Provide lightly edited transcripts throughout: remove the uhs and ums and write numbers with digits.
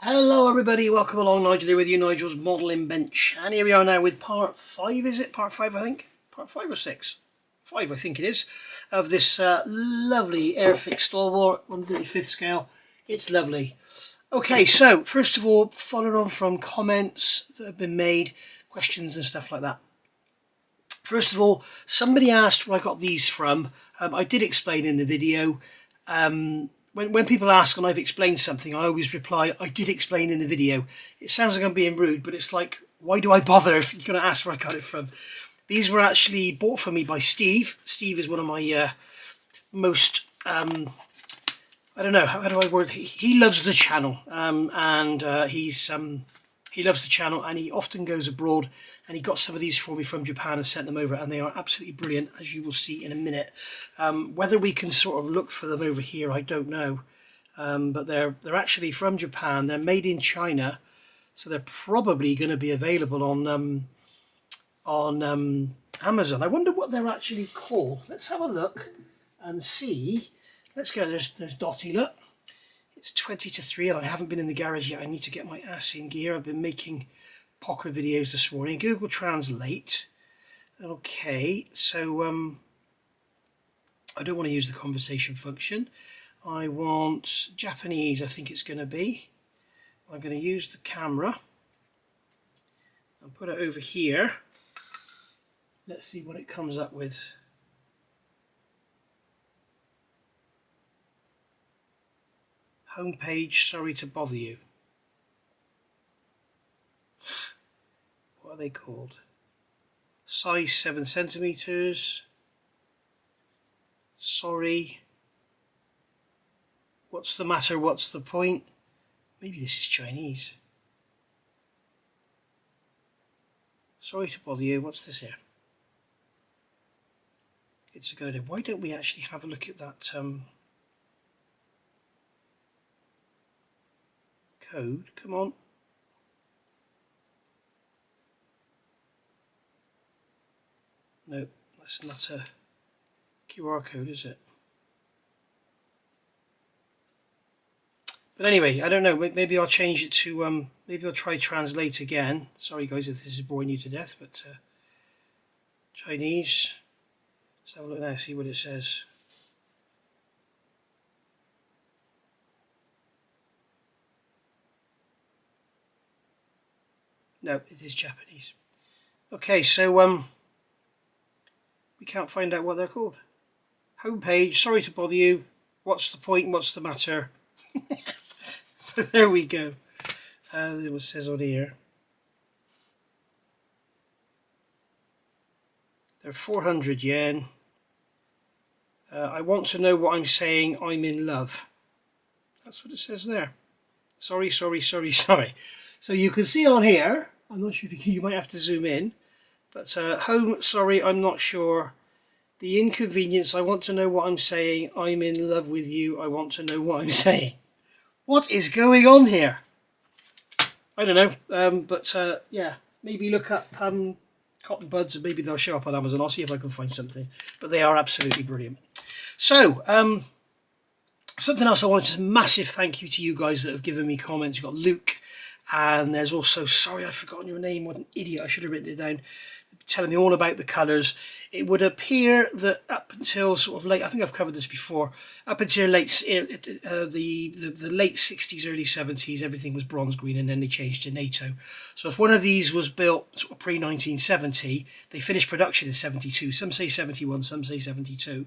Hello everybody, welcome along. Nigel here with you, Nigel's Modelling Bench. And here we are now with part 5, is it? Part 5 I think? Part 5 or 6? 5 I think it is, of this lovely Airfix Stalwart 1/35 scale. It's lovely. Okay, so first of all, following on from comments that have been made, questions and stuff like that. First of all, somebody asked where I got these from. I did explain in the video. When people ask and I've explained something, I always reply, I did explain in the video. It sounds like I'm being rude, but it's like, why do I bother if you're going to ask where I got it from? These were actually bought for me by Steve. Steve is one of my most, I don't know, how do I word? He loves the channel, he loves the channel, and he often goes abroad, and he got some of these for me from Japan and sent them over, and they are absolutely brilliant, as you will see in a minute. Whether we can sort of look for them over here, I don't know, but they're actually from Japan. They're made in China, so they're probably going to be available on Amazon. I wonder what they're actually called. Let's have a look and see. Let's go. There's Dotty. Look. It's 20 to 3 and I haven't been in the garage yet. I need to get my ass in gear. I've been making pocket videos this morning. Google Translate. Okay, so I don't want to use the conversation function. I want Japanese, I think it's going to be. I'm going to use the camera and put it over here. Let's see what it comes up with. Homepage, sorry to bother you. What are they called? Size 7 centimeters. Sorry. What's the matter? What's the point? Maybe this is Chinese. Sorry to bother you. What's this here? It's a good idea. Why don't we actually have a look at that code? Come on. No, that's not a QR code, is it? But anyway, I don't know. Maybe I'll change it to maybe I'll try translate again. Sorry guys if this is boring you to death, but Chinese. Let's have a look now, see what it says. No, it is Japanese. Okay, so we can't find out what they're called. Homepage, sorry to bother you. What's the point? What's the matter? So there we go. It says on here. They're 400 yen. I want to know what I'm saying. I'm in love. That's what it says there. Sorry, sorry, sorry, sorry. So you can see on here, I'm not sure if you might have to zoom in, but home, sorry, I'm not sure. The inconvenience, I want to know what I'm saying. I'm in love with you. I want to know what I'm saying. What is going on here? I don't know, but yeah, maybe look up cotton buds and maybe they'll show up on Amazon. I'll see if I can find something, but they are absolutely brilliant. So, something else I wanted to massive thank you to you guys that have given me comments. You've got Luke, and there's also, sorry I've forgotten your name, what an idiot, I should have written it down, telling me all about the colours. It would appear that up until sort of late, I think I've covered this before, up until late the late 60s, early 70s, everything was bronze green, and then they changed to NATO. So if one of these was built sort of pre-1970, they finished production in 72. Some say 71, some say 72.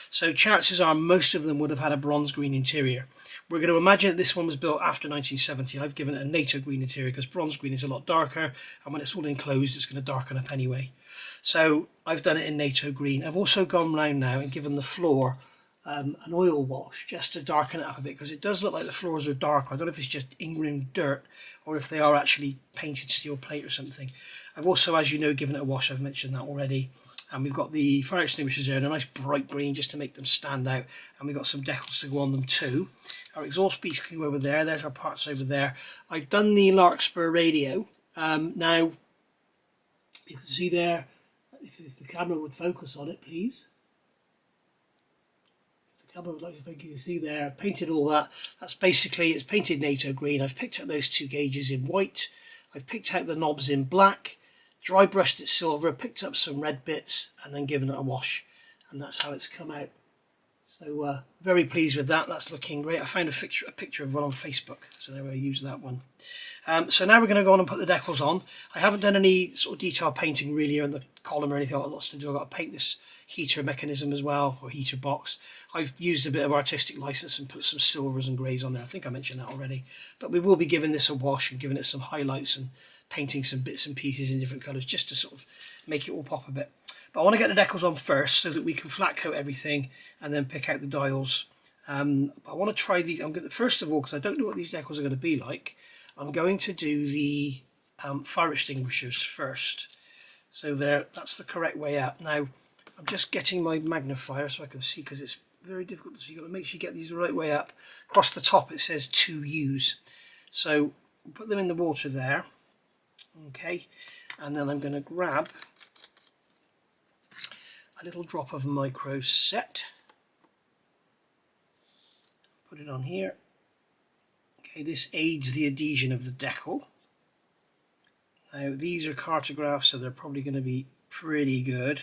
So chances are most of them would have had a bronze green interior. We're going to imagine that this one was built after 1970. I've given it a NATO green interior because bronze green is a lot darker, and when it's all enclosed it's going to darken up anyway. So I've done it in NATO green. I've also gone round now and given the floor an oil wash just to darken it up a bit, because it does look like the floors are dark. I don't know if it's just ingrained dirt or if they are actually painted steel plate or something. I've also, as you know, given it a wash. I've mentioned that already. And we've got the fire extinguishers there in a nice bright green just to make them stand out, and we've got some decals to go on them too. Our exhaust piece can go over there. There's our parts over there. I've done the Larkspur radio. Now you can see there, if the camera would focus on it please. If like you can see there, I've painted all that. That's basically, it's painted NATO green. I've picked up those two gauges in white. I've picked out the knobs in black, dry brushed it silver, picked up some red bits, and then given it a wash. And that's how it's come out. So very pleased with that. That's looking great. I found a picture of one on Facebook, so there I use that one. So now we're going to go on and put the decals on. I haven't done any sort of detail painting really on the column or anything. I've got lots to do. I've got to paint this heater mechanism as well, or heater box. I've used a bit of artistic license and put some silvers and greys on there. I think I mentioned that already. But we will be giving this a wash and giving it some highlights and painting some bits and pieces in different colours just to sort of make it all pop a bit. But I want to get the decals on first so that we can flat coat everything and then pick out the dials. I want to try these. First of all, because I don't know what these decals are going to be like, I'm going to do the fire extinguishers first. So that's the correct way up. Now, I'm just getting my magnifier so I can see, because it's very difficult to see. You've got to make sure you get these the right way up. Across the top it says to use. So put them in the water there. Okay, and then I'm going to grab a little drop of micro set, put it on here. Okay, this aids the adhesion of the decal. Now these are cartographs, so they're probably going to be pretty good,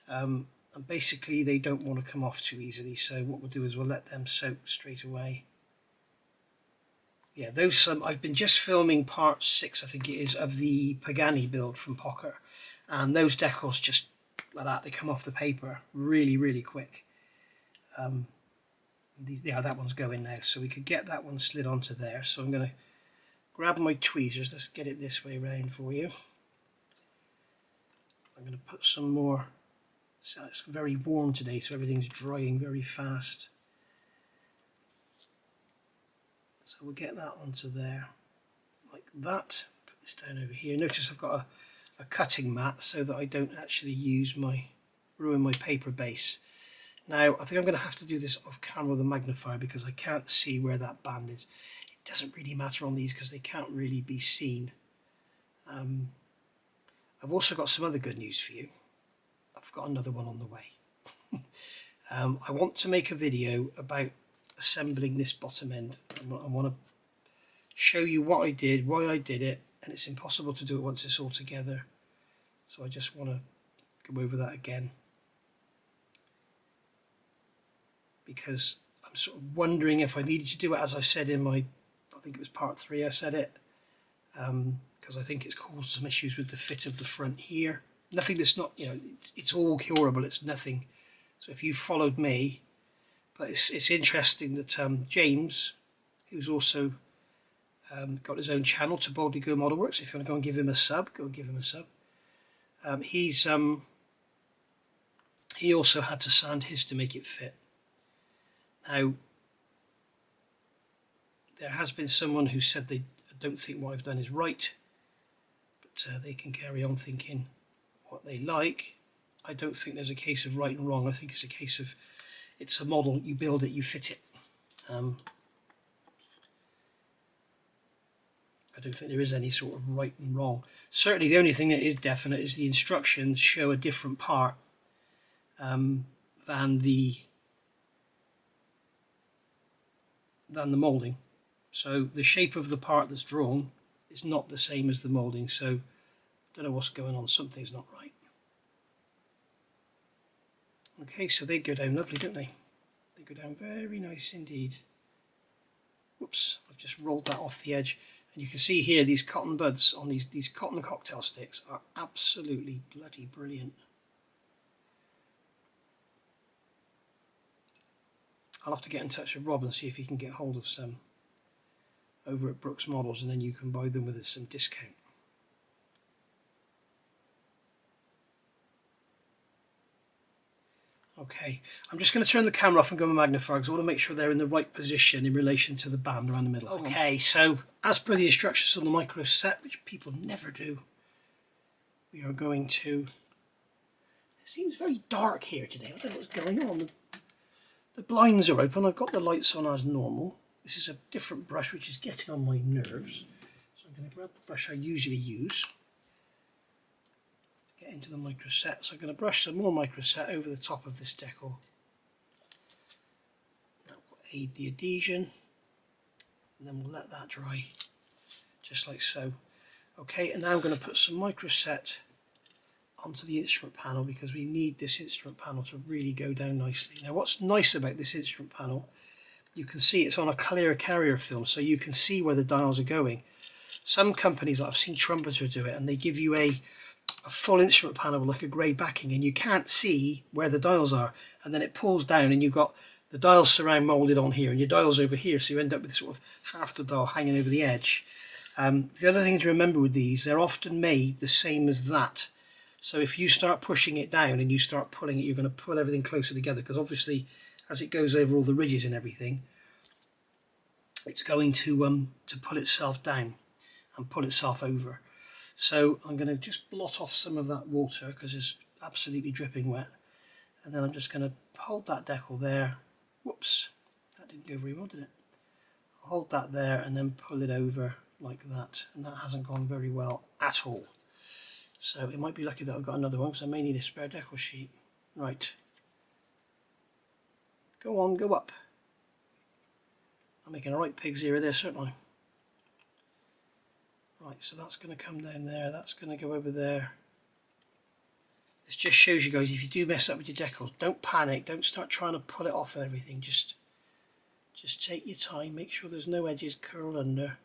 and basically they don't want to come off too easily, so what we'll do is we'll let them soak straight away. Yeah, those I've been just filming part 6, I think it is, of the Pagani build from Pocker, and those decals just like that, they come off the paper really quick. Yeah, that one's going now, so we could get that one slid onto there. So I'm going to grab my tweezers. Let's get it this way round for you. I'm going to put some more. So it's very warm today, so everything's drying very fast. So we'll get that onto there like that. Put this down over here. Notice I've got a cutting mat so that I don't actually ruin my paper base. Now I think I'm going to have to do this off camera with a magnifier because I can't see where that band is. It doesn't really matter on these because they can't really be seen. I've also got some other good news for you. I've got another one on the way. I want to make a video about assembling this bottom end. I want to show you what I did, why I did it, and it's impossible to do it once it's all together. So I just want to go over that again, because I'm sort of wondering if I needed to do it, as I said in I think it was part 3 I said it, because I think it's caused some issues with the fit of the front here. Nothing that's not, it's all curable, it's nothing. So if you followed me, but it's interesting that James, who's also got his own channel, To Boldly Go Model Works, if you want to go and give him a sub, go and give him a sub. He also had to sand his to make it fit. Now, there has been someone who said they don't think what I've done is right, but they can carry on thinking what they like. I don't think there's a case of right and wrong. I think it's a case of, it's a model, you build it, you fit it. I don't think there is any sort of right and wrong. Certainly the only thing that is definite is the instructions show a different part than the moulding. So the shape of the part that's drawn is not the same as the moulding, so I don't know what's going on, something's not right. Okay, so they go down lovely, don't they? They go down very nice indeed. Whoops, I've just rolled that off the edge. And you can see here these cotton buds on these cotton cocktail sticks are absolutely bloody brilliant. I'll have to get in touch with Rob and see if he can get hold of some over at Brooks Models, and then you can buy them with some discount. Okay, I'm just going to turn the camera off and go with my magnifier because I want to make sure they're in the right position in relation to the band around the middle. Okay, so as per the instructions on the micro set, which people never do, we are going to... It seems very dark here today. I don't know what's going on. The blinds are open. I've got the lights on as normal. This is a different brush which is getting on my nerves. So I'm going to grab the brush I usually use. Get into the micro set. So I'm going to brush some more micro set over the top of this decal. aid the adhesion, and then we'll let that dry just like so. Okay, and now I'm going to put some microset onto the instrument panel because we need this instrument panel to really go down nicely. Now what's nice about this instrument panel, you can see it's on a clear carrier film, so you can see where the dials are going. Some companies, I've seen Trumpeter do it, and they give you a full instrument panel with like a grey backing, and you can't see where the dials are, and then it pulls down and you've got the dial surround moulded on here and your dials over here, so you end up with sort of half the dial hanging over the edge. The other thing to remember with these, they're often made the same as that. So if you start pushing it down and you start pulling it, you're going to pull everything closer together, because obviously as it goes over all the ridges and everything, it's going to pull itself down and pull itself over. So I'm going to just blot off some of that water because it's absolutely dripping wet, and then I'm just going to hold that decal there. Whoops, that didn't go very well, did it? I'll hold that there and then pull it over like that, and that hasn't gone very well at all. So it might be lucky that I've got another one, because I may need a spare decal sheet. Right, go on, go up. I'm making a right pig's ear of this, aren't I? Right, so that's going to come down there, that's going to go over there. This just shows you guys, if you do mess up with your decals, don't panic, don't start trying to pull it off and everything. Just take your time, make sure there's no edges curled under.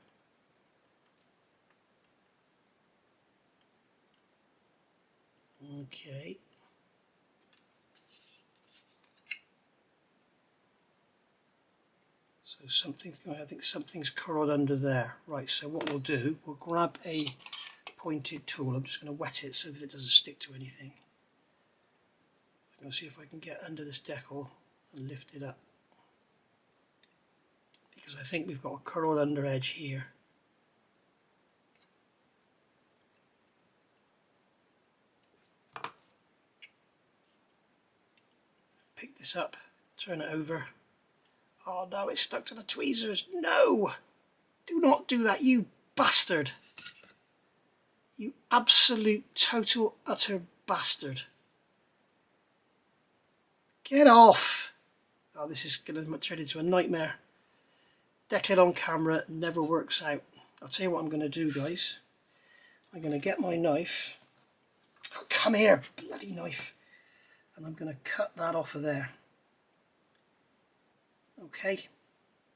Okay. So I think something's curled under there. Right, so what we'll do, we'll grab a pointed tool. I'm just going to wet it so that it doesn't stick to anything. I'm going to see if I can get under this decal and lift it up, because I think we've got a curled under edge here. Pick this up, turn it over. Oh no, it's stuck to the tweezers. No! Do not do that, you bastard! You absolute, total, utter bastard. Get off! Oh, this is going to turn into a nightmare. Decal on camera never works out. I'll tell you what I'm going to do, guys. I'm going to get my knife. Oh, come here, bloody knife. And I'm going to cut that off of there. Okay,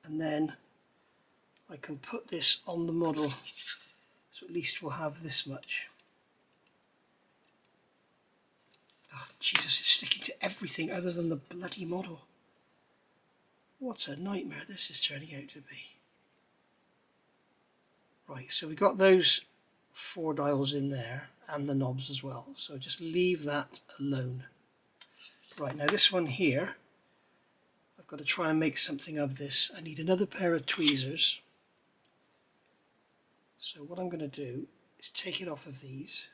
and then I can put this on the model, so at least we'll have this much. Oh Jesus, it's sticking to everything other than the bloody model. What a nightmare this is turning out to be. Right, so we've got those 4 dials in there and the knobs as well, so just leave that alone. Right, now this one here, I've got to try and make something of this. I need another pair of tweezers. So what I'm going to do is take it off of these,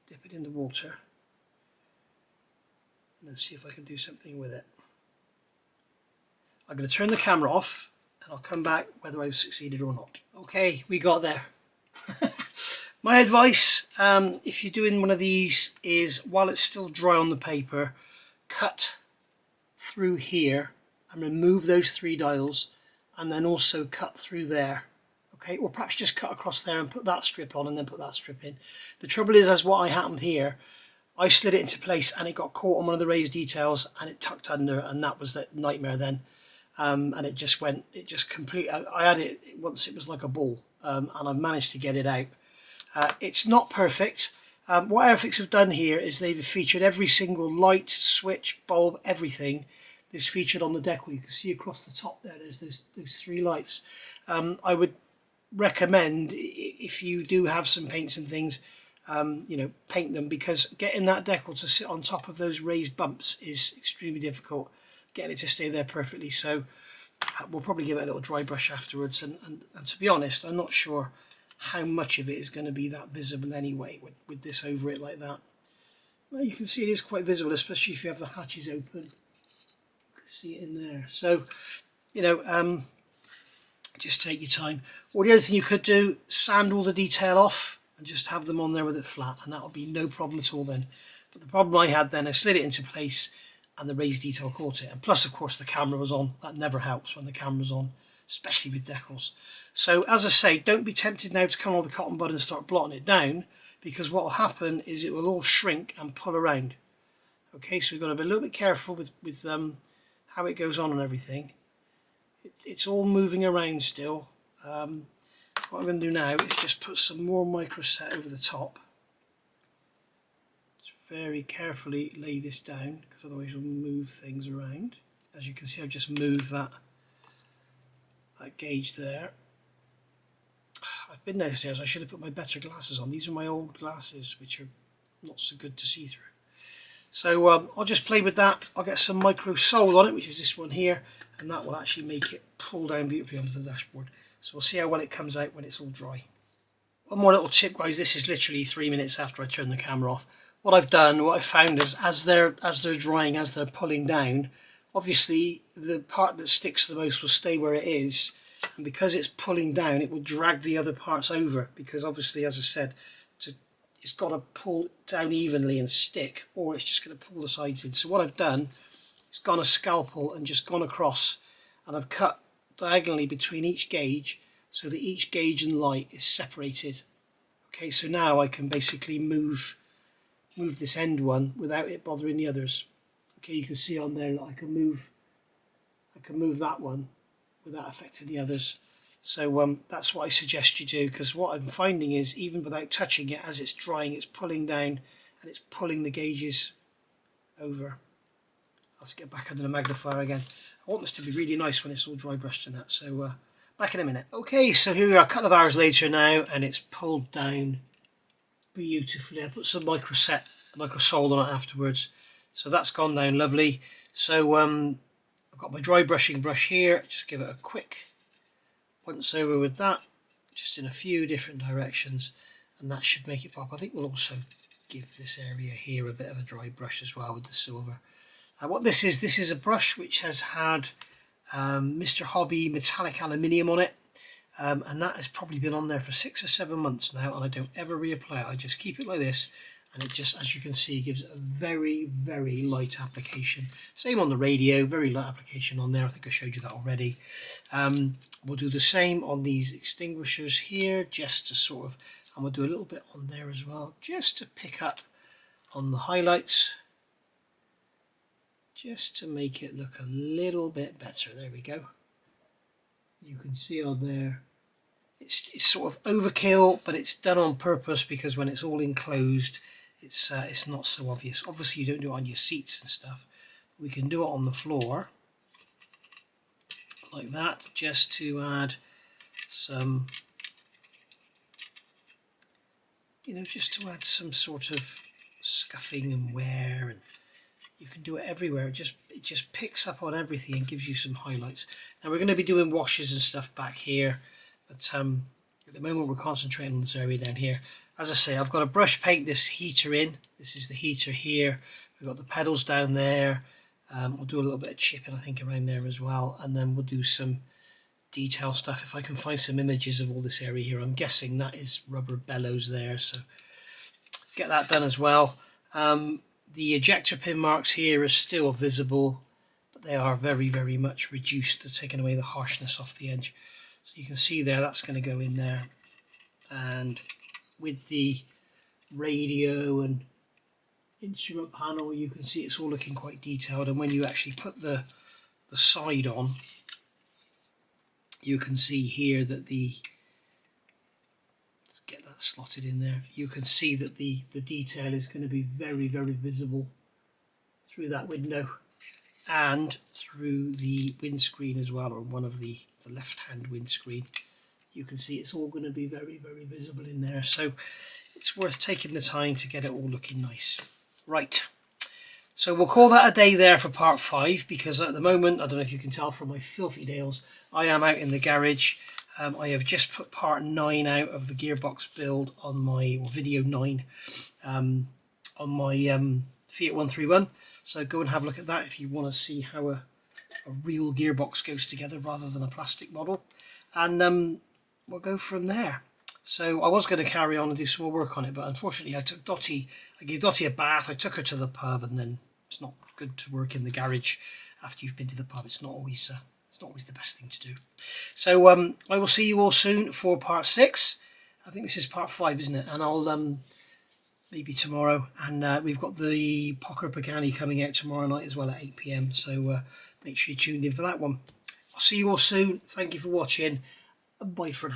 dip it in the water, and then see if I can do something with it. I'm going to turn the camera off and I'll come back whether I've succeeded or not. Okay, we got there. My advice, if you're doing one of these, is while it's still dry on the paper, cut through here and remove those 3 dials, and then also cut through there. Okay, or perhaps just cut across there and put that strip on and then put that strip in. The trouble is, as what happened here, I slid it into place and it got caught on one of the raised details and it tucked under, and that was that nightmare then. And it just completely, I had it once, it was like a ball, and I've managed to get it out. It's not perfect. What Airfix have done here is they've featured every single light, switch, bulb, everything is featured on the decal. You can see across the top there, there's those 3 lights. I would recommend, if you do have some paints and things, you know, paint them, because getting that decal to sit on top of those raised bumps is extremely difficult, getting it to stay there perfectly. So we'll probably give it a little dry brush afterwards, and to be honest, I'm not sure how much of it is going to be that visible anyway with this over it like that. Well, you can see it is quite visible, especially if you have the hatches open. See it in there. So, you know, just take your time. Or the other thing you could do, sand all the detail off and just have them on there with it flat, and that'll be no problem at all then. But the problem I had then, I slid it into place and the raised detail caught it. And plus, of course, the camera was on. That never helps when the camera's on, especially with decals. So as I say, don't be tempted now to come on the cotton bud and start blotting it down, because what will happen is it will all shrink and pull around. Okay, so we've got to be a little bit careful with how it goes on and everything. It's all moving around still. What I'm going to do now is just put some more microset over the top. Just very carefully lay this down, because otherwise you'll move things around. As you can see, I've just moved that gauge there. I've been downstairs. I should have put my better glasses on. These are my old glasses, which are not so good to see through. So I'll just play with that. I'll get some micro sole on it, which is this one here, and that will actually make it pull down beautifully onto the dashboard. So we'll see how well it comes out when it's all dry. One more little tip, guys. This is literally 3 minutes after I turn the camera off. What I've done, what I've found is as they're drying, as they're pulling down, obviously the part that sticks the most will stay where it is, and because it's pulling down, it will drag the other parts over, because obviously, as I said, it's got to pull down evenly and stick, or it's just going to pull the sides in. So what I've done is gone a scalpel and just gone across, and I've cut diagonally between each gauge so that each gauge and light is separated. Okay, so now I can basically move this end one without it bothering the others. Okay, you can see on there that I can move that one without affecting the others. So that's what I suggest you do, because what I'm finding is even without touching it, as it's drying, it's pulling down and it's pulling the gauges over. I'll have to get back under the magnifier again. I want this to be really nice when it's all dry brushed and that. So back in a minute. Okay, so here we are a couple of hours later now, and it's pulled down beautifully. I put some micro sole on it afterwards, so that's gone down lovely. So I've got my dry brushing brush here. Just give it a quick once over with that, just in a few different directions, and that should make it pop. I think we'll also give this area here a bit of a dry brush as well with the silver. What this is a brush which has had Mr. Hobby metallic aluminium on it, and that has probably been on there for 6 or 7 months now, and I don't ever reapply it. I just keep it like this, and it just, as you can see, gives it a very, very light application. Same on the radio, very light application on there. I think I showed you that already. We'll do the same on these extinguishers here, just to sort of, and we'll do a little bit on there as well, just to pick up on the highlights, just to make it look a little bit better. There we go. You can see on there, it's sort of overkill, but it's done on purpose, because when it's all enclosed, it's not so obvious. Obviously, you don't do it on your seats and stuff. We can do it on the floor like that, just to add some, just to add some sort of scuffing and wear, and you can do it everywhere. It just picks up on everything and gives you some highlights. Now we're going to be doing washes and stuff back here, but at the moment we're concentrating on this area down here. As I say, I've got to brush paint this heater in. This is the heater here. We've got the pedals down there. We'll do a little bit of chipping, I think, around there as well, and then we'll do some detail stuff. If I can find some images of all this area here, I'm guessing that is rubber bellows there, so get that done as well. The ejector pin marks here are still visible, but they are very, very much reduced. They're taking away the harshness off the edge. So you can see there, that's going to go in there. And with the radio and instrument panel, you can see it's all looking quite detailed. And when you actually put the side on, you can see here that let's get that slotted in there. You can see that the detail is going to be very, very visible through that window and through the windscreen as well, or one of the left-hand windscreen. You can see it's all going to be very, very visible in there. So it's worth taking the time to get it all looking nice. Right. So we'll call that a day there for part 5, because at the moment, I don't know if you can tell from my filthy nails, I am out in the garage. I have just put part 9 out of the gearbox build on my, or video 9, on my Fiat 131. So go and have a look at that if you want to see how a real gearbox goes together rather than a plastic model. And we'll go from there. So I was going to carry on and do some more work on it, but unfortunately I gave Dottie a bath, I took her to the pub and then It's not good to work in the garage after you've been to the pub. It's not always the best thing to do. So I will see you all soon for part 6. I think this is part 5, isn't it? And I'll maybe tomorrow. And we've got the Poker Pagani coming out tomorrow night as well at 8 PM. So make sure you're tuned in for that one. I'll see you all soon. Thank you for watching. And bye for now.